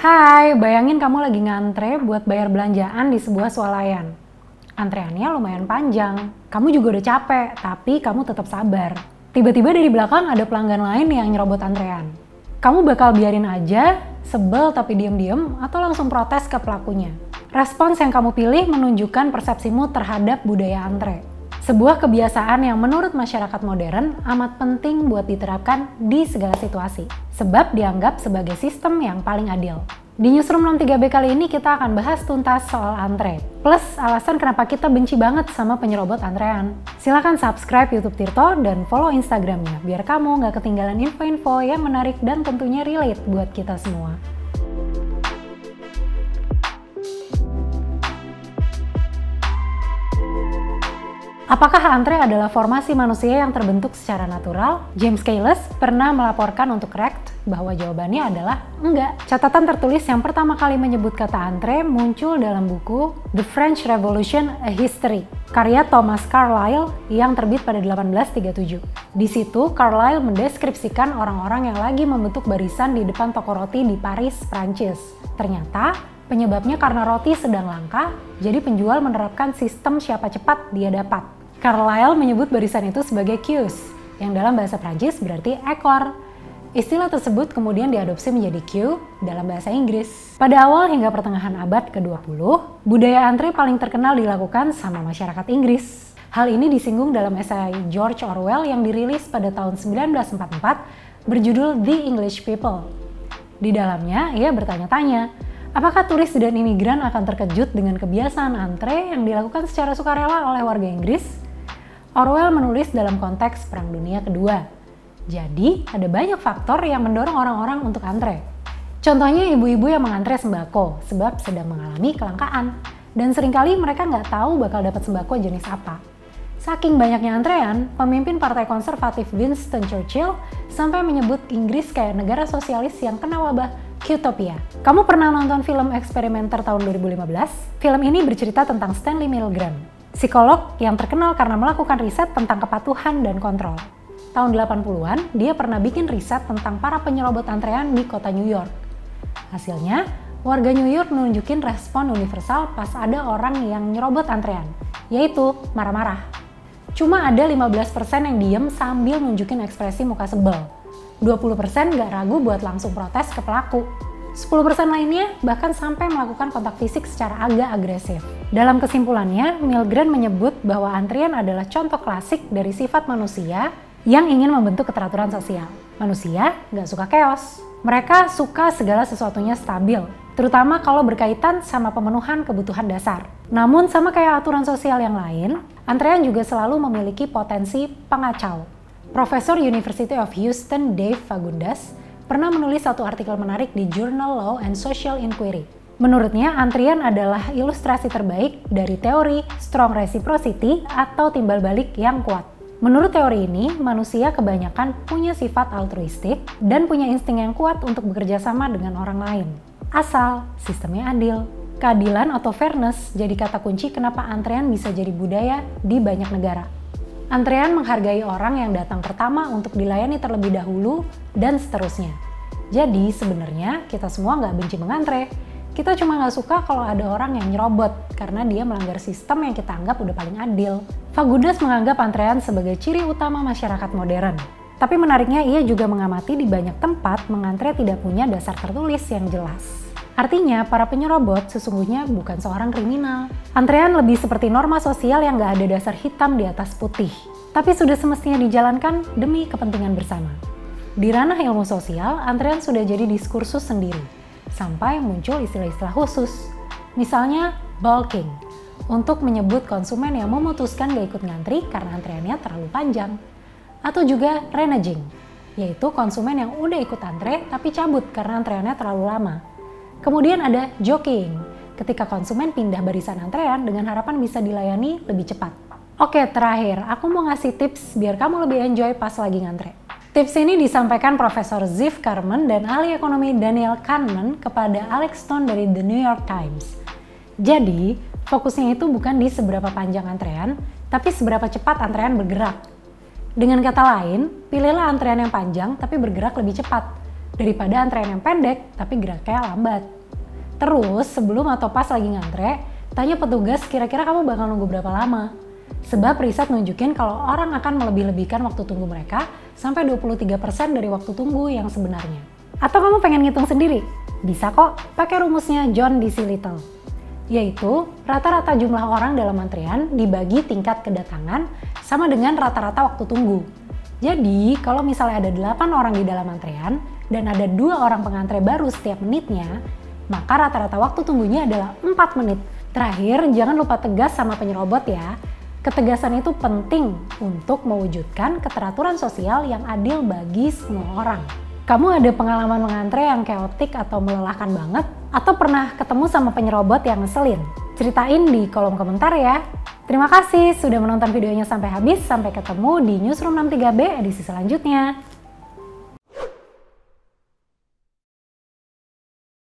Hai, bayangin kamu lagi ngantre buat bayar belanjaan di sebuah swalayan. Antreannya lumayan panjang, kamu juga udah capek, tapi kamu tetap sabar. Tiba-tiba dari belakang ada pelanggan lain yang nyerobot antrean. Kamu bakal biarin aja, sebel tapi diem-diem, atau langsung protes ke pelakunya? Respons yang kamu pilih menunjukkan persepsimu terhadap budaya antre. Sebuah kebiasaan yang menurut masyarakat modern amat penting buat diterapkan di segala situasi, sebab dianggap sebagai sistem yang paling adil. Di Newsroom 63B kali ini kita akan bahas tuntas soal antre, plus alasan kenapa kita benci banget sama penyerobot antrean. Silahkan subscribe YouTube Tirto dan follow Instagramnya, biar kamu nggak ketinggalan info-info yang menarik dan tentunya relate buat kita semua. Apakah antre adalah formasi manusia yang terbentuk secara natural? James Cayles pernah melaporkan untuk Recht bahwa jawabannya adalah enggak. Catatan tertulis yang pertama kali menyebut kata antre muncul dalam buku The French Revolution: A History, karya Thomas Carlyle yang terbit pada 1837. Di situ, Carlyle mendeskripsikan orang-orang yang lagi membentuk barisan di depan toko roti di Paris, Prancis. Ternyata, penyebabnya karena roti sedang langka, jadi penjual menerapkan sistem siapa cepat dia dapat. Carlyle menyebut barisan itu sebagai queues, yang dalam bahasa Prancis berarti ekor. Istilah tersebut kemudian diadopsi menjadi queue dalam bahasa Inggris. Pada awal hingga pertengahan abad ke-20, budaya antre paling terkenal dilakukan sama masyarakat Inggris. Hal ini disinggung dalam esai George Orwell yang dirilis pada tahun 1944 berjudul The English People. Di dalamnya, ia bertanya-tanya, apakah turis dan imigran akan terkejut dengan kebiasaan antre yang dilakukan secara sukarela oleh warga Inggris? Orwell menulis dalam konteks Perang Dunia Kedua. Jadi, ada banyak faktor yang mendorong orang-orang untuk antre. Contohnya ibu-ibu yang mengantre sembako sebab sedang mengalami kelangkaan. Dan seringkali mereka nggak tahu bakal dapat sembako jenis apa. Saking banyaknya antrean, pemimpin partai konservatif Winston Churchill sampai menyebut Inggris kayak negara sosialis yang kena wabah Utopia. Kamu pernah nonton film Experimenter tahun 2015? Film ini bercerita tentang Stanley Milgram, psikolog yang terkenal karena melakukan riset tentang kepatuhan dan kontrol. Tahun 80-an, dia pernah bikin riset tentang para penyerobot antrean di kota New York. Hasilnya, warga New York nunjukin respon universal pas ada orang yang nyerobot antrean, yaitu marah-marah. Cuma ada 15% yang diem sambil nunjukin ekspresi muka sebel. 20% nggak ragu buat langsung protes ke pelaku. 10% lainnya bahkan sampai melakukan kontak fisik secara agak agresif. Dalam kesimpulannya, Milgram menyebut bahwa antrian adalah contoh klasik dari sifat manusia yang ingin membentuk keteraturan sosial. Manusia nggak suka chaos. Mereka suka segala sesuatunya stabil, terutama kalau berkaitan sama pemenuhan kebutuhan dasar. Namun sama kayak aturan sosial yang lain, antrean juga selalu memiliki potensi pengacau. Profesor University of Houston Dave Fagundes pernah menulis satu artikel menarik di Journal Law and Social Inquiry. Menurutnya, antrian adalah ilustrasi terbaik dari teori strong reciprocity atau timbal balik yang kuat. Menurut teori ini, manusia kebanyakan punya sifat altruistik dan punya insting yang kuat untuk bekerja sama dengan orang lain. Asal sistemnya adil. Keadilan atau fairness jadi kata kunci kenapa antrean bisa jadi budaya di banyak negara. Antrean menghargai orang yang datang pertama untuk dilayani terlebih dahulu, dan seterusnya. Jadi sebenarnya kita semua nggak benci mengantre. Kita cuma nggak suka kalau ada orang yang nyerobot, karena dia melanggar sistem yang kita anggap udah paling adil. Fagundes menganggap antrean sebagai ciri utama masyarakat modern. Tapi menariknya ia juga mengamati di banyak tempat mengantre tidak punya dasar tertulis yang jelas. Artinya, para penyerobot sesungguhnya bukan seorang kriminal. Antrean lebih seperti norma sosial yang nggak ada dasar hitam di atas putih, tapi sudah semestinya dijalankan demi kepentingan bersama. Di ranah ilmu sosial, antrean sudah jadi diskursus sendiri, sampai muncul istilah-istilah khusus. Misalnya, bulking, untuk menyebut konsumen yang memutuskan gak ikut ngantri karena antreannya terlalu panjang. Atau juga reneging, yaitu konsumen yang udah ikut antre tapi cabut karena antreannya terlalu lama. Kemudian ada jockeying, ketika konsumen pindah barisan antrean dengan harapan bisa dilayani lebih cepat. Oke, terakhir, aku mau ngasih tips biar kamu lebih enjoy pas lagi ngantre. Tips ini disampaikan Profesor Ziv Carmen dan ahli ekonomi Daniel Kahneman kepada Alex Stone dari The New York Times. Jadi, fokusnya itu bukan di seberapa panjang antrean, tapi seberapa cepat antrean bergerak. Dengan kata lain, pilihlah antrean yang panjang tapi bergerak lebih cepat. daripada antrean yang pendek tapi geraknya lambat. Terus sebelum atau pas lagi ngantre, tanya petugas kira-kira kamu bakal nunggu berapa lama. Sebab riset nunjukin kalau orang akan melebih-lebihkan waktu tunggu mereka sampai 23% dari waktu tunggu yang sebenarnya. Atau kamu pengen ngitung sendiri? Bisa kok pakai rumusnya John D. C. Little. Yaitu rata-rata jumlah orang dalam antrian dibagi tingkat kedatangan sama dengan rata-rata waktu tunggu. Jadi kalau misalnya ada 8 orang di dalam antrean dan ada 2 orang pengantre baru setiap menitnya, maka rata-rata waktu tunggunya adalah 4 menit. Terakhir, jangan lupa tegas sama penyerobot ya. Ketegasan itu penting untuk mewujudkan keteraturan sosial yang adil bagi semua orang. Kamu ada pengalaman mengantre yang chaotic atau melelahkan banget? Atau pernah ketemu sama penyerobot yang ngeselin? Ceritain di kolom komentar ya. Terima kasih sudah menonton videonya sampai habis. Sampai ketemu di Newsroom 63B edisi selanjutnya.